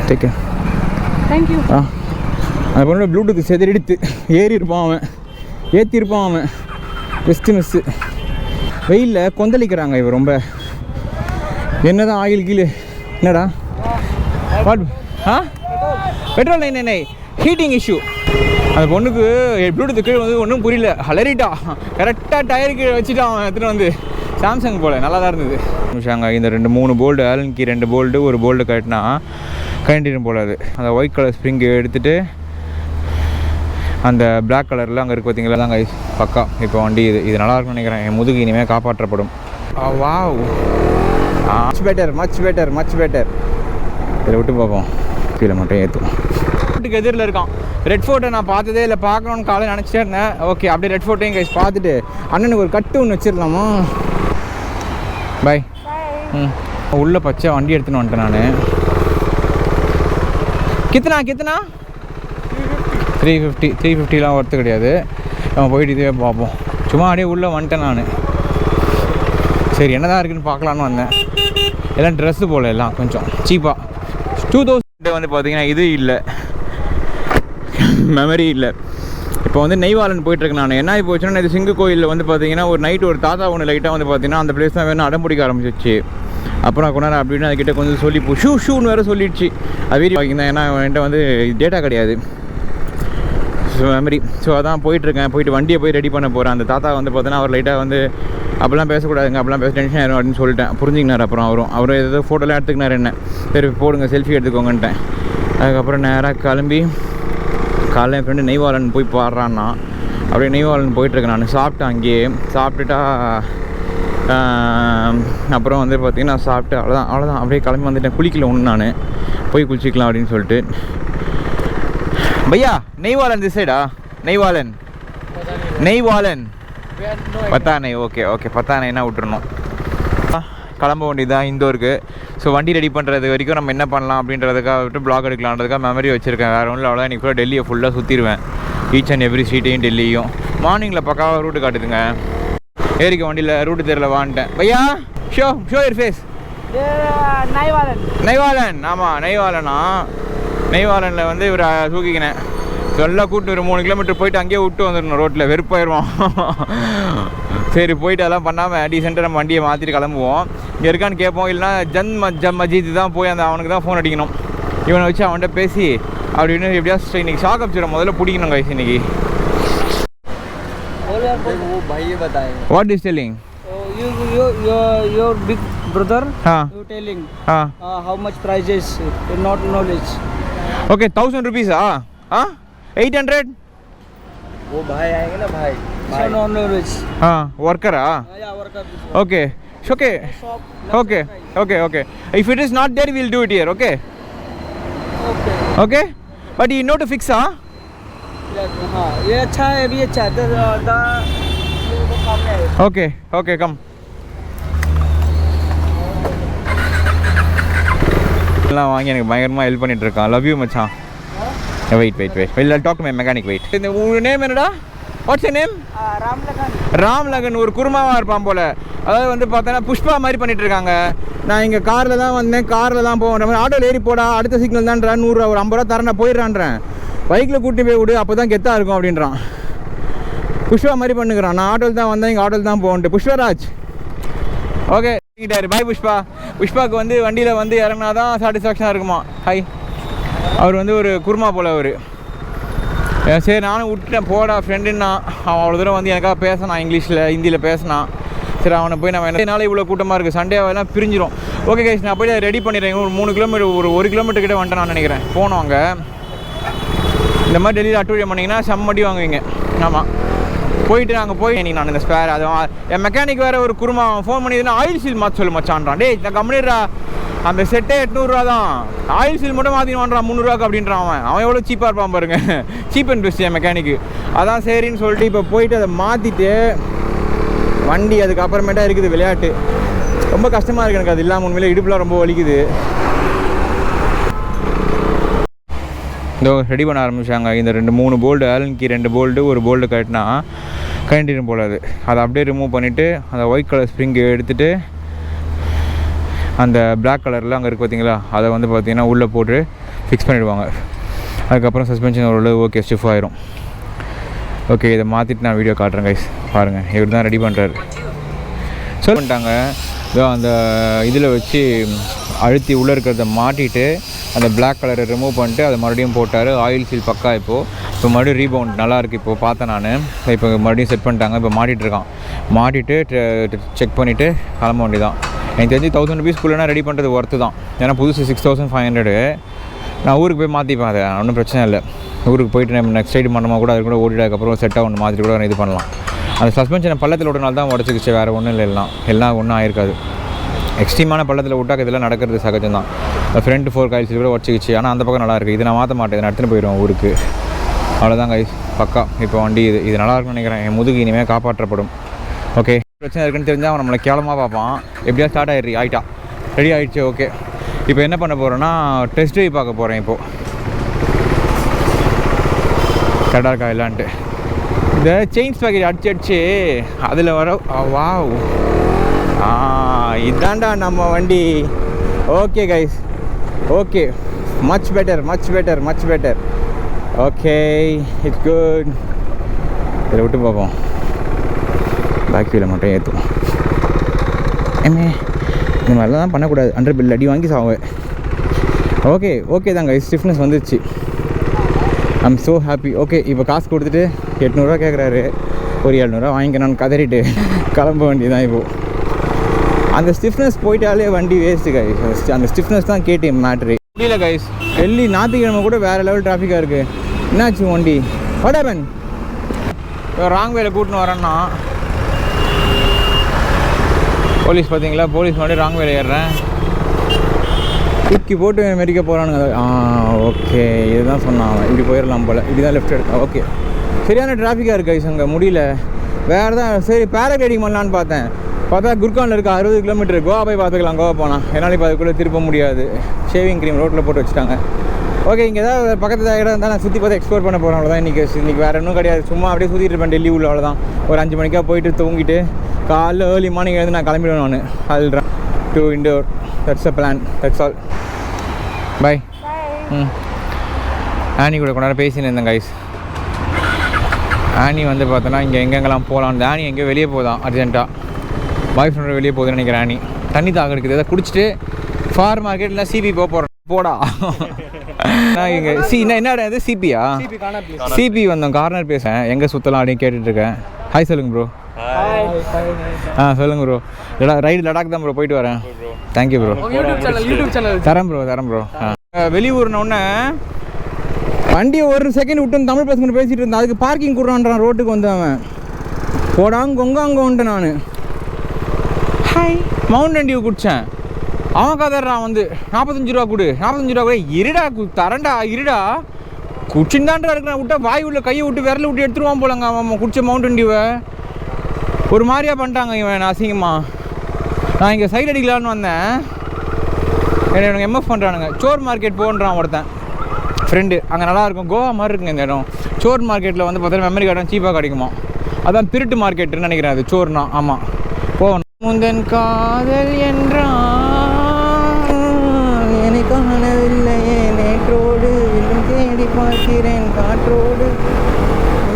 Take care. Thank you. அந்த பொண்ணோட Bluetooth செதறிடுத்து ஏறியிருப்பான் அவன், ஏற்றிருப்பான் அவன். Best miss. வெயிலில் கொந்தளிக்கிறாங்க இவன் ரொம்ப. என்ன தான் ஆயில் கீழே என்னடா வாட் பெட்ரோல் நை ஹீட்டிங் இஷ்யூ. அந்த பொண்ணுக்கு ப்ளூடூத் கீழே வந்து ஒன்றும் புரியல, அலறிட்டா. கரெக்டாக டயருக்கு வச்சுட்டான் அவன் எடுத்துகிட்டு வந்து. சாம்சங் போல் நல்லா தான் இருந்தது. நிமிஷாங்க இந்த 2-3 போல்டு ஆலன் கீ 2 போல்டு ஒரு போல்டு கட்டினா கண்டினியூ போல். அது அந்த ஒயிட் கலர் ஸ்ப்ரிங்கு எடுத்துகிட்டு அந்த பிளாக் கலரில் அங்கே இருக்குது பார்த்தீங்களா, தாங்க பக்கா. இப்போ வண்டி இது நல்லா இருக்குன்னு நினைக்கிறேன். என் முதுகு இனிமேல் காப்பாற்றப்படும். Wow, much better. இதில் விட்டு பார்ப்போம், கீழே மட்டும் ஏற்றுவோம். ஃபோர்ட்டுக்கு எதிரில் இருக்கான். ரெட் ஃபோர்ட்டை நான் பார்த்ததே இல்லை, பார்க்கணுன்னு காலையில் நினச்சிட்டே இருந்தேன். ஓகே, அப்படியே ரெட் ஃபோர்ட்டையும் கைஸ் பார்த்துட்டு அண்ணனுக்கு ஒரு கட்டு ஒன்று வச்சிடலாமா. பாய். உள்ளே பச்சை வண்டி எடுத்துன்னு வந்துட்டேன் நான். கித்தனா 350. 350லாம் ஒர்த்து கிடையாது. நம்ம போயிட்டு இதே பார்ப்போம். சும்மா அப்படியே உள்ளே வந்துட்டேன் நான். சரி என்னதான் இருக்குன்னு பார்க்கலான்னு வந்தேன். எல்லாம் ட்ரெஸ்ஸு போல், எல்லாம் கொஞ்சம் சீப்பாக. 2000 வந்து பார்த்தீங்கன்னா இது இல்லை, மெமரி இல்லை. இப்போ வந்து நெய்வாலன் போயிட்டுருக்கு நான். என்ன இப்போ வச்சுன்னா, இது சிங்கு கோயிலில் வந்து பார்த்தீங்கன்னா ஒரு நைட்டு ஒரு தாத்தா ஒன்று லைட்டாக வந்து பார்த்தீங்கன்னா அந்த பிளேஸ் தான் வேணும் அடம் பிடிக்க ஆரம்பிச்சிச்சு. அப்புறம் கொண்டாட அப்படின்னு அதுக்கிட்ட கொஞ்சம் சொல்லி ஷூன்னு வேறு சொல்லிடுச்சு. அது வீடியோ வாங்கியிருந்தேன். ஏன்னா என்கிட்ட வந்து டேட்டா கிடையாது, மெமரி. ஸோ அதான் போயிட்டுருக்கேன். போயிட்டு வண்டியை போய் ரெடி பண்ண போகிறேன். அந்த தாத்தா வந்து பார்த்தீங்கன்னா அவர் லைட்டாக வந்து அப்படிலாம் பேசக்கூடாதுங்க, அப்படிலாம் பேச டென்ஷன் ஆயிரும் அப்படின்னு சொல்லிட்டேன். புரிஞ்சுக்கினார். அப்புறம் அவரும் ஏதோ ஃபோட்டோலாம் எடுத்துக்கினார் என்ன. சரி போடுங்க, செல்ஃபி எடுத்துக்கோங்கன்ட்டேன். அதுக்கப்புறம் நேராக கிளம்பி காலையில் என் ஃப்ரெண்டு நெய்வாலன் போய் பாடுறான்னா அப்படியே நெய்வாலன் போயிட்டுருக்கேன் நான். சாப்பிட்டேன் அங்கேயே. சாப்பிட்டுட்டா அப்புறம் வந்து பார்த்திங்கன்னா சாப்பிட்டு அவ்வளோதான் அப்படியே கிளம்பி வந்துட்டேன். குளிக்கல ஒன்று நான், போய் குளிச்சிக்கலாம் அப்படின்னு சொல்லிட்டு. பையா நெய்வாலன் திஸ் சைடா? நெய்வாலன் பத்தானை. ஓகே பத்தானைன்னா விட்டுருணும். கிளம்ப வேண்டியதான் இந்தோருக்கு. ஸோ வண்டி ரெடி பண்ணுறது வரைக்கும் நம்ம என்ன பண்ணலாம் அப்படின்றதுக்காக விட்டு ப்ளாக் எடுக்கலான்றதுக்காக மெமரி வச்சுருக்கேன். வேறு ஒன்றும் அவ்வளோதான். இன்றைக்கி ஃபுல்லாக டெல்லியை ஃபுல்லாக சுற்றிடுவேன், ஈச் அண்ட் எவ்ரி ஸ்ட்ரீட்டையும் டெல்லியும். மார்னிங்கில் பக்காவாக ரூட்டு காட்டுதுங்க. ஏரிக்க வண்டியில் ரூட்டு தெரியல வான்ட்டேன். பையா ஷோ யுவர் ஃபேஸ். நெய்வாலன். ஆமாம் நெய்வாலனில் வந்து இவர் தூக்கிக்கினேன். எல்லாம் கூட்டு ஒரு 3 கிலோமீட்டர் போயிட்டு அங்கேயே விட்டு வந்துடணும். ரோட்டில் வெறுப்பாயிடுவோம். சரி போயிட்டு அதெல்லாம் பண்ணாமல் டீசெண்டாக நம்ம வண்டியை மாற்றிட்டு கிளம்புவோம். இங்கே இருக்கான்னு கேட்போம். இல்லைனா மஜீத் தான் போய் அவனுக்கு தான் ஃபோன் அடிக்கணும். இவனை வச்சு அவன்கிட்ட பேசி அப்படின்னு எப்படியாவது இன்றைக்கி ஷாக் அப்சரை முதல்ல பிடிக்கணும் கைஸ் இன்னைக்கு. What is telling? Your big brother, you telling how much prices, not knowledge. Okay, 1000 rupees. 800. वो भाई आएंगे ना भाई. So no knowledge. Worker. Yeah, worker. Okay. Okay. If it is not there, we'll do it here. Okay. But you know to fix, Yeah. ये अच्छा है, भी अच्छा है. The सामने है. Okay, come. எல்லாம் வாங்கி எனக்கு பயங்கரமாக ஹெல்ப் பண்ணிட்டு இருக்கான். லவ் யூ மச்சான். Wait I'll talk to my mechanic. Wait. உங்கள் நேம் என்னடா? What's you name? ராம்லகன். ஒரு குருமாவாக இருப்பான் போல். அதாவது வந்து பார்த்தோன்னா புஷ்பா மாதிரி பண்ணிட்டு இருக்காங்க. நான் இங்கே காரில் தான் வந்தேன், காரில் தான் போகிறேன். ஆட்டோவில் ஏறி போடா, அடுத்த சிக்னல் தான்றா, 100 ரூபா ஒரு 50 ரூபா தரேன், நான் போயிடுறான்றேன். பைக்கில் கூட்டி போய் விடு, அப்போ தான் கெத்தாக இருக்கும் அப்படின்றான். புஷ்பா மாதிரி பண்ணுகிறான். நான் ஆட்டோவில் தான் வந்தேன், இங்கே ஆட்டோவில் தான் போகன்ட்டு. புஷ்பராஜ். Okay bye Pushpa. புஷ்பாவுக்கு வந்து வண்டியில் வந்து இறங்கினா தான் சாட்டிஸ்ஃபேக்ஷனாக இருக்குமா. ஹாய். அவர் வந்து ஒரு குருமா போல் அவர். சரி நானும் விட்டுட்டேன், போடா ஃப்ரெண்டுன்னா. அவன் அவ்வளோ தூரம் வந்து எனக்காக பேசினான், இங்கிலீஷில் ஹிந்தியில் பேசினான். சரி அவனை போய் நம்ம என்னால இவ்வளோ கூட்டமாக இருக்குது, சண்டேவெல்லாம் பிரிஞ்சிடும். ஓகே கைஸ், நான் போய் ரெடி பண்ணிடுறேன். ஒரு 3 கிலோமீட்டர் ஒரு 1 கிலோமீட்டர் கிட்டே வந்துட்டேன் நான் நினைக்கிறேன். போனோம் அங்கே. இந்த மாதிரி டெல்லியில் அட்டூழியம் பண்ணிங்கன்னா செம்மடி வாங்குவீங்க. ஆமாம், போயிட்டு நாங்கள் போய் நான் இந்த ஸ்பேர் அது என் மெக்கானிக் வேறு ஒரு குருமா ஃபோன் பண்ணிதுன்னா ஆயில் சீல் மாற்ற சொல்லு மச்சான்றான். டேய் நான் கம்பெனிடுறா, அந்த செட்டே 800 ரூபா தான், ஆயில் சீல் மட்டும் மாற்றிடுவான்றான் 300 ரூபாய்க்கு அப்படின்றான். அவன் எவ்வளோ சீப்பாக இருப்பான் பாருங்க. சீப் அண்ட் பெஸ்ட் என் மெக்கானிக்கு. அதான் சரின்னு சொல்லிட்டு இப்போ போயிட்டு அதை மாற்றிட்டு வண்டி அதுக்கப்புறமேட்டா இருக்குது விளையாட்டு. ரொம்ப கஷ்டமாக இருக்குது எனக்கு அது இல்லாமல். உண்மையிலே இடுப்புலாம் ரொம்ப வலிக்குது. இதோ ரெடி பண்ண ஆரம்பிச்சாங்க. இந்த 2-3 போல்டு ஆலன் கீ 2 போல்டு ஒரு போல்டு கட்டினா கண்டினியூ போடாது. அதை அப்படியே ரிமூவ் பண்ணிவிட்டு அந்த ஒயிட் கலர் ஸ்ப்ரிங்கு எடுத்துகிட்டு அந்த பிளாக் கலரில் அங்கே இருக்குது பார்த்தீங்களா, அதை வந்து பார்த்திங்கன்னா உள்ளே போட்டு ஃபிக்ஸ் பண்ணிவிடுவாங்க. அதுக்கப்புறம் சஸ்பென்ஷன் ஓரளவு ஓகே ஸ்டிஃப் ஆயிரும். ஓகே, இதை மாற்றிட்டு நான் வீடியோ காட்டுறேன் கைஸ். பாருங்கள், இவர் தான் ரெடி பண்ணுறாரு. பண்ணிட்டாங்க. இதோ அந்த இதில் வச்சு அழுத்தி உள்ளே இருக்கிறத மாட்டிட்டு அந்த பிளாக் கலரை ரிமூவ் பண்ணிட்டு அதை மறுபடியும் போட்டார். ஆயில் சீல் பக்கா. இப்போ மறுபடியும் ரீபவுண்ட் நல்லாயிருக்கு. இப்போது பார்த்தேன் நான். இப்போ மறுபடியும் செட் பண்ணிட்டாங்க. இப்போ மாட்டிகிட்ருக்கான். மாட்டிட்டு செக் பண்ணிவிட்டு கிளம்ப வேண்டியதான். எனக்கு தெரிஞ்சு 1000 rupees ரெடி பண்ணுறது ஒர்த்து தான். ஏன்னா புதுசு 6500. நான் ஊருக்கு போய் மாற்றிப்பேன். அதை ஒன்றும் பிரச்சனை இல்லை. ஊருக்கு போயிட்டு நம்ம நெக்ஸ்ட் ரைடு பண்ணமா கூட அது கூட ஓடிட்டதுக்கப்புறம் செட்டாக ஒன்று மாற்றிட்டு கூட இது பண்ணலாம். அந்த சஸ்பென்ஷனை பள்ளத்தில் விட்டனால தான் உடச்சிக்கிச்சு, வேறு ஒன்றும் இல்லை. எல்லாம் ஒன்றும் ஆயிருக்காது. எக்ஸ்ட்ரீமான பள்ளத்தில் விட்டாக்க இதெல்லாம் நடக்கிறது சகஜம் தான். ஃப்ரண்ட் 4 காயில்ஸ் கூட உடச்சிக்கிச்சு. ஆனால் அந்த பக்கம் நல்லாயிருக்கு. இது நான் மாற்ற மாட்டேன். நான் எடுத்துகிட்டு போயிடுவேன் ஊருக்கு. அவ்வளோதான் கைஸ், பக்கா. இப்போ வண்டி இது நல்லாயிருக்குன்னு நினைக்கிறேன். என் முதுகு இனிமேல் காப்பாற்றப்படும். ஓகே, பிரச்சனை இருக்குன்னு தெரிஞ்சால் அவன் நம்மளை கேவலமாக பார்ப்பான். எப்படியா ஸ்டார்ட் ஆகிட்டா ரெடி ஆகிடுச்சு. ஓகே, இப்போ என்ன பண்ண போகிறேன்னா டெஸ்ட் ட்ரைவ் பார்க்க போகிறேன். இப்போது கரெக்டாக இருக்கா இல்லான்ட்டு இந்த செயின்ஸ் பேக்கெட் அடிச்சு அதில் வர வாவ், இதாண்டா நம்ம வண்டி. Okay guys, okay, much better. Okay, it's good. இதில் விட்டு பார்ப்போம். பேக் வீலை மட்டும் ஏற்றுவோம். இந்த மாதிரிலாம் தான் பண்ணக்கூடாது. 100 பில் அடி வாங்கி சாவேன். ஓகே தாங்க, ஸ்டிஃப்னஸ் வந்துருச்சு. I'm so happy. ஓகே, இப்போ காசு கொடுத்துட்டு 800 கேட்குறாரு. ஒரு 700 வாங்கிக்கணும்னு கதறிட்டு கிளம்ப வேண்டியதான். இப்போது அந்த ஸ்டிஃப்னஸ் போயிட்டாலே வண்டி வேஸ்ட்டு கைஸ். அந்த ஸ்டிஃப்னஸ் தான் கேடிஎம் மேட்ரு. முடியல கைஸ். டெல்லி ஞாயிற்றுக்கிழமை கூட வேறு லெவல் டிராஃபிக்காக இருக்குது. என்னாச்சு வண்டி? What happen? ராங் வேல கூட்டின்னு வரேன்னா போலீஸ் பார்த்தீங்களா? போலீஸ் முன்னாடி ராங் வேலை ஏறுறேன். தூக்கி போட்டு மெரிக்க போகிறானுங்க. ஓகே, இதுதான் சொன்னான். இப்படி போயிடலாம் போல். இப்படி தான் லெஃப்ட் எடுத்தேன். ஓகே, சரியான டிராஃபிக்காக இருக்குது கைஸ். அங்கே முடியல. வேறு தான் சரி பேராகிளைடிங் பண்ணலான்னு பார்த்தா குர்கானில் இருக்க 60 கிலோமீட்டர். கோவா போய் பார்த்துக்கலாம். கோவா போனால் என்னால் இப்போ அதுக்குள்ளே திருப்ப முடியாது. ஷேவிங் க்ரீம் ரோட்டில் போட்டு வச்சுட்டாங்க. ஓகே, இங்கே ஏதாவது பக்கத்தில் இடம் இருந்தால் நான் சுற்றி பார்த்து எக்ஸ்ப்ளோர் பண்ண போகிறேன். அவ்வளோதான் இன்றைக்கி வேறு ஒன்றும் கிடையாது. சும்மா அப்படியே சுற்றிட்டு இருப்பேன் டெல்லி உள்ள. அவ்வளோதான். ஒரு 5 மணிக்காக போயிட்டு தூங்கிட்டு காலைல ஏர்லி மார்னிங் எழுந்து நான் கிளம்பிடுவேன். நான் அதுதான் to Indore. That's a plan. That's all. Bye. ஆனி கூட கொஞ்ச நேரம் பேசின்னு இருந்தேன் கைஸ். ஆனி வந்து பார்த்தோன்னா இங்கே எங்கெங்கெல்லாம் போகலான்னு. ஆனி எங்கேயோ வெளியே போதான் அர்ஜென்ட்டாக. பாய் ஃப்ரெண்டோட வெளியே போகுதுன்னு நினைக்கிறேன். ஆனி தண்ணி தாக எடுக்குது. எதாவது குடிச்சிட்டு ஃபார் மார்க்கெட்டில் சிபி போகிறேன். போடா நான் இங்கே என்னடா இது சிபியா? சிபி வந்தோம். கார்னர் பேசுகிறேன். எங்கே சுற்றலாம் அப்படின்னு கேட்டுட்ருக்கேன். ஹாய் சொல்லுங்கள் ப்ரோ. சொல்லுங்கள் ப்ரோ. ரைடு லடாக் தான் ப்ரோ போயிட்டு வரேன். Thank you bro. யூடியூப் சேனல் தரேன் ப்ரோ. வெளியூர்னோடனே வண்டியை ஒரு செகண்ட் விட்டு தமிழ் பசங்க பேசிகிட்டு இருந்தேன். அதுக்கு பார்க்கிங் கொடுறான்றான். ரோட்டுக்கு வந்து அவன் போடாங்க அங்கே வந்துட்டு நான் ஹாய் மவுண்டன் டியூ குடித்தேன். அவன் கதறான் வந்து 45 ரூபா கொடு. 45 ரூபா கூட இருடா தரண்டா இருடா குடிச்சுதான்டா இருக்கிறேன். விட்டா வாய் உள்ள கையை விட்டு விரல விட்டு எடுத்துருவான் போலங்க. அவன் குடிச்ச மவுண்டன் டியூவை ஒரு மாதிரியா பண்ணிட்டாங்க இவன் அசிங்கம்மா. நான் இங்கே சைடு அடிக்கலான்னு வந்தேன். எனக்கு எம்எஃப் பண்ணுறானுங்க. சோர் மார்க்கெட் போன்றான் ஒருத்தன் ஃப்ரெண்டு. அங்கே நல்லாயிருக்கும். கோவா மாதிரி இருக்குங்க இந்த இடம். சோர் மார்க்கெட்டில் வந்து பார்த்தீங்கன்னா மெமரி கார்டன் சீப்பாக கிடைக்குமா. அதான் திருட்டு மார்க்கெட்டுன்னு நினைக்கிறேன் அது. சோர்னா ஆமாம் போகணும். முந்தன் காதல் என்றால் என்னை காணவில்லையே நேற்றோடு இன்னும் தேடி பார்க்கிறேன் காற்றோடு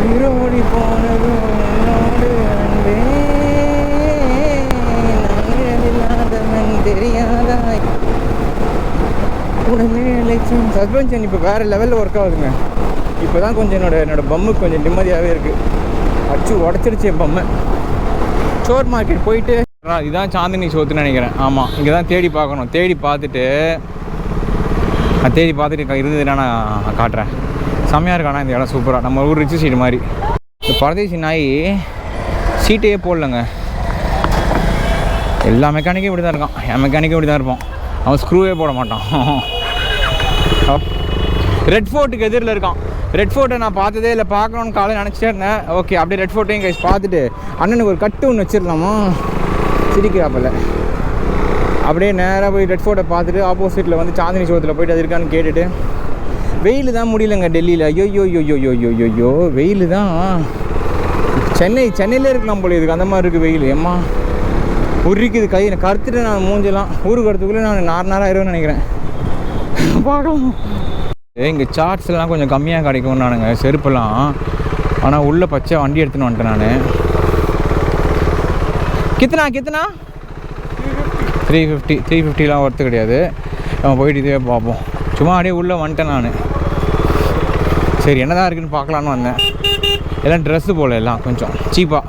உயிரோடி போனதும் என்னோடு அன்பே நானில்லாதவன் தெரியாதா உடனே எலெக்ஷன் சஸ்பென்ஷன் இப்போ வேறு லெவலில் ஒர்க் ஆகுதுங்க. இப்போ தான் கொஞ்சம் என்னோடய பம்முக்கு கொஞ்சம் நிம்மதியாகவே இருக்குது. அடிச்சு உடச்சிருச்சு என் பம்மை. சோர் மார்க்கெட் போயிட்டு இதுதான் சாந்தினி சோத்துன்னு நினைக்கிறேன். ஆமாம், இங்கே தான் தேடி பார்க்கணும். தேடி பார்த்துட்டு இருந்ததுன்னா நான் காட்டுறேன். செம்மையாக இருக்கானா இந்த இடம். சூப்பராக நம்ம ஊர் ரிச்சு சீட்டு மாதிரி. இந்த பரதேசி நாய் சீட்டையே போடலங்க. எல்லா மெக்கானிக்கும் இப்படி தான் இருக்கான். என் மெக்கானிக்கும் இப்படி தான் இருப்பான். அவன் ஸ்க்ரூவே போட மாட்டான். ரெட் ஃபோர்ட்டுக்கு எதிரில் இருக்கான். ரெட் ஃபோர்ட்டை நான் பார்த்ததே இல்லை. பார்க்கணுன்னு காலையில் நினச்சிட்டே இருந்தேன். ஓகே, அப்படியே ரெட் ஃபோர்ட்டையும் கைஸ் பார்த்துட்டு அண்ணனுக்கு ஒரு கட்டு ஒன்று வச்சிடலாமா சிரிக்கிறாப்பில். அப்படியே நேராக போய் ரெட் ஃபோர்ட்டை பார்த்துட்டு ஆப்போசிட்டில் வந்து சாந்தினி சோத்தில் போயிட்டு அது இருக்கான்னு கேட்டுட்டு. வெயில் தான் முடியலங்க டெல்லியில். ஐயோ வெயில் தான். சென்னையிலே இருக்கலாம் போல இதுக்கு அந்த மாதிரி இருக்குது வெயில். ஏம்மா உரிக்குது கை கருத்துட்டு நான் மூஞ்செல்லாம் ஊருக்கு வரத்துக்குள்ளே நான் நார்மலாக ஆயிடுவேன்னு நினைக்கிறேன். பார்க்கலாம். இங்கே சார்ட்ஸ்லாம் கொஞ்சம் கம்மியாக கிடைக்கும் நானுங்க செருப்பெல்லாம். ஆனால் உள்ளே பச்சை வண்டி எடுத்துன்னு வந்துட்டேன் நான். கித்தனா 350. 350லாம் ஒர்த்து கிடையாது. நம்ம போயிட்டு இதே பார்ப்போம். சும்மா அப்படியே உள்ளே வந்துட்டேன் நான். சரி என்னதான் இருக்குதுன்னு பார்க்கலான்னு வந்தேன். எல்லாம் ட்ரெஸ்ஸு போல் எல்லாம் கொஞ்சம் சீப்பாக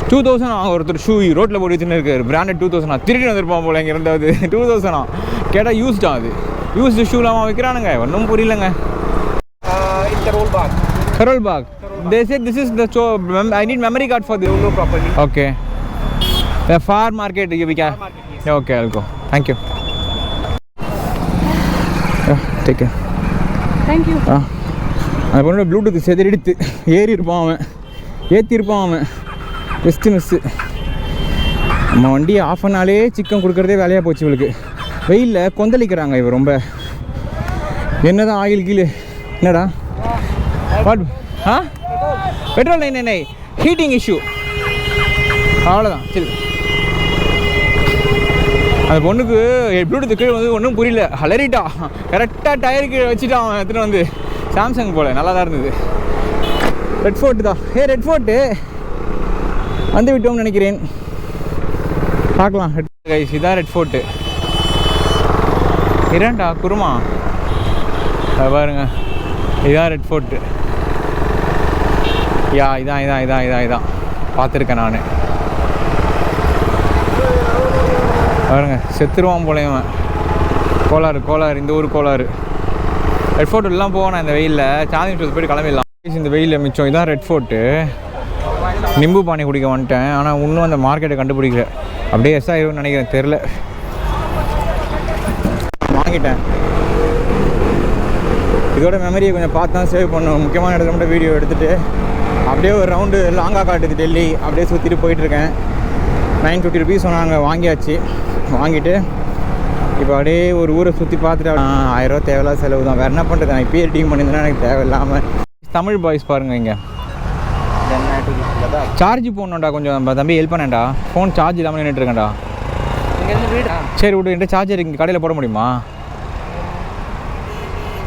2000 ஒருத்தர் ஷூ ரோட்டில் போட்டு வச்சுன்னு இருக்காரு. பிராண்டட் 2000 திருடி வந்திருப்பான் போல் இங்கே ரெண்டாவது 2000 கேட்டால் யூஸ்டா. அது யூஸ்டு ஷூலாம் வைக்கிறானுங்க. ஒன்றும் புரியலங்க. Karol Bagh. They said this is the show. I need memory card for the. Don't know properly. Okay. The far market we can. Yeah, okay, I'll go. Thank you. Yeah, take care. Thank you. அது பொண்ணு Bluetooth செதறிடுத்து ஏறி இருப்பான் அவன், ஏற்றிருப்பான் அவன். Best miss. நம்ம வண்டியை of பண்ணாலே chicken கொடுக்குறதே வேலையாக போச்சு இவளுக்கு. வெயிலில் கொந்தளிக்கிறாங்க இவ ரொம்ப. என்னதான் ஆயில் கீழே என்னடா வாட் பெட்ரோல் நை ஹீட்டிங் இஷ்யூ அவ்வளோதான். சரி அந்த பொண்ணுக்கு ப்ளூடூத் கீழே வந்து ஒன்றும் புரியல. ஹலரிட்டா கரெக்டாக டயர் கீழே வச்சுட்டான் அவன் எடுத்துகிட்டு வந்து. சாம்சங் போல் நல்லா தான் இருந்தது. ரெட் ஃபோர்ட்டு தான். ரெட் ஃபோர்ட்டு வந்து விட்டோம்னு நினைக்கிறேன். பார்க்கலாம். கைஸ் இதான் ரெட் ஃபோர்ட்டு. இரண்டா குருமா பாருங்க. இதான் ரெட் ஃபோர்ட்டு. இதான் பார்த்துருக்கேன் நான். பாருங்க செத்துருவான் போலையவன். கோளாறு இந்த ஊர் கோளாறு. ரெட் ஃபோர்ட்டுலாம் போவேன் இந்த வெயிலில். சாந்தி போய்ட்டு கிளம்பிடலாம். இந்த வெயிலில் மிச்சம். இதான் ரெட் ஃபோர்ட்டு. நிம்பு பானி குடிக்க வந்துட்டேன். ஆனால் இன்னும் அந்த மார்க்கெட்டை கண்டுபிடிக்கல. அப்படியே எஸ் ஆயிரும்னு நினைக்கிறேன், தெரில. வாங்கிட்டேன். இதோட மெமரியை கொஞ்சம் பார்த்து தான் சேவ் பண்ணும். முக்கியமான இடத்துல மட்டும் வீடியோ எடுத்துகிட்டு அப்படியே ஒரு ரவுண்டு லாங்காக காட்டுது டெல்லி. அப்படியே சுற்றிட்டு போயிட்டுருக்கேன். 950 rupees சொன்னாங்க. வாங்கியாச்சு. வாங்கிட்டு இப்போ அப்படியே ஒரு ஊரை சுற்றி பார்த்துட்டு 1000 ரூபா தேவையில்லாத செலவு தான். வேறு என்ன பண்ணுறது? நான் இப்பயே டீம் பண்ணியிருந்தேன்னா எனக்கு தேவையில்லாமல். தமிழ் பாய்ஸ் பாருங்கள் இங்கே. சார்ஜ் போடணும்டா கொஞ்சம். தம்பி ஹெல்ப் பண்ணேன்டா. ஃபோன் சார்ஜ் இல்லாமல் நின்றுட்டுருக்கேன்டா. சரி விட்டு என்கிட்ட சார்ஜர் இங்கே கடையில் போட முடியுமா?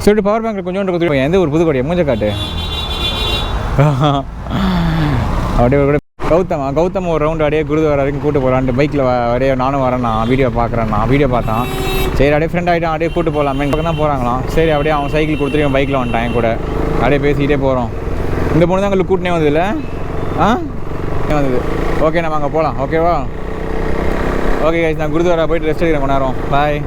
சரி பவர் பேங்கில் கொஞ்சோண்டு கொடுத்து எந்த ஒரு புதுக்கோடைய மூஞ்ச காட்டு. அப்படியே ஒரு கௌதம் ஒரு ரவுண்டு அப்படியே குருதுவாரா வரைக்கும் கூட்டு போகலான்ட்டு பைக்கில் அப்படியே நானும் வரேண்ணா வீடியோ பார்த்தான். சரி அப்படியே ஃப்ரெண்ட் ஆகிட்டான். அப்படியே கூட்டு போகலாமே பக்கம் தான் போகிறாங்களாம். சரி அப்படியே அவன் சைக்கிள் கொடுத்துட்டு பைக்கில் வந்துட்டான் என் கூட. அப்படியே பேசிக்கிட்டே போகிறோம். இந்த பொண்ணு தான் எங்களுக்கு கூட்டினே வந்ததில்ல. வந்தது. ஓகே நம்ம அங்கே போகலாம். ஓகேவா? ஓகே கைஸ் நான் குருதுவாரா போயிட்டு ரெஸ்ட் எடுக்கிறேன் கொஞ்ச நேரம். பாய்.